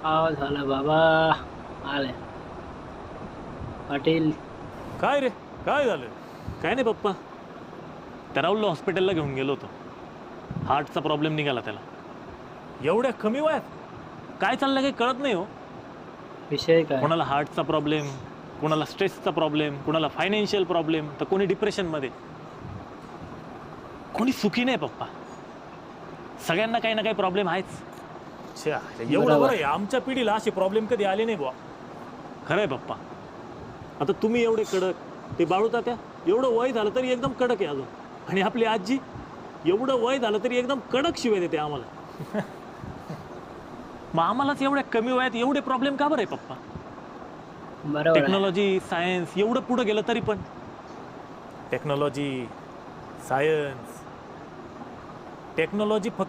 झालं बाबा. आले पाटील. काय रे, काय झालं? काय नाही पप्पा, त्या राहुलला हॉस्पिटलला घेऊन गेलो होतो. हार्टचा प्रॉब्लेम निघाला त्याला. एवढ्या कमी वयात? काय चाललं काही कळत नाही हो. विषय काय? कोणाला हार्टचा प्रॉब्लेम, कोणाला स्ट्रेसचा प्रॉब्लेम, कोणाला फायनान्शियल प्रॉब्लेम, तर कोणी डिप्रेशनमध्ये. कोणी सुखी नाही पप्पा. सगळ्यांना काही ना काही प्रॉब्लेम आहेच. अच्छा, एवढं बरं आहे. आमच्या पिढीला असे प्रॉब्लेम कधी आले नाही बुवा. खरंय पप्पा. आता तुम्ही एवढे कडक, ते बाळू तात्या एवढं वय झालं तरी एकदम कडक आहे अजून. आणि आपली आजी एवढं वय झालं तरी एकदम कडक शिवाय देते आम्हाला. मग आम्हालाच एवढ्या कमी वयात एवढे प्रॉब्लेम का बरं आहे पप्पा? बरोबर आहे. टेक्नॉलॉजी, सायन्स एवढं पुढे गेलं तरी पण. टेक्नॉलॉजी, सायन्स, टेक्नॉलॉजी फक्त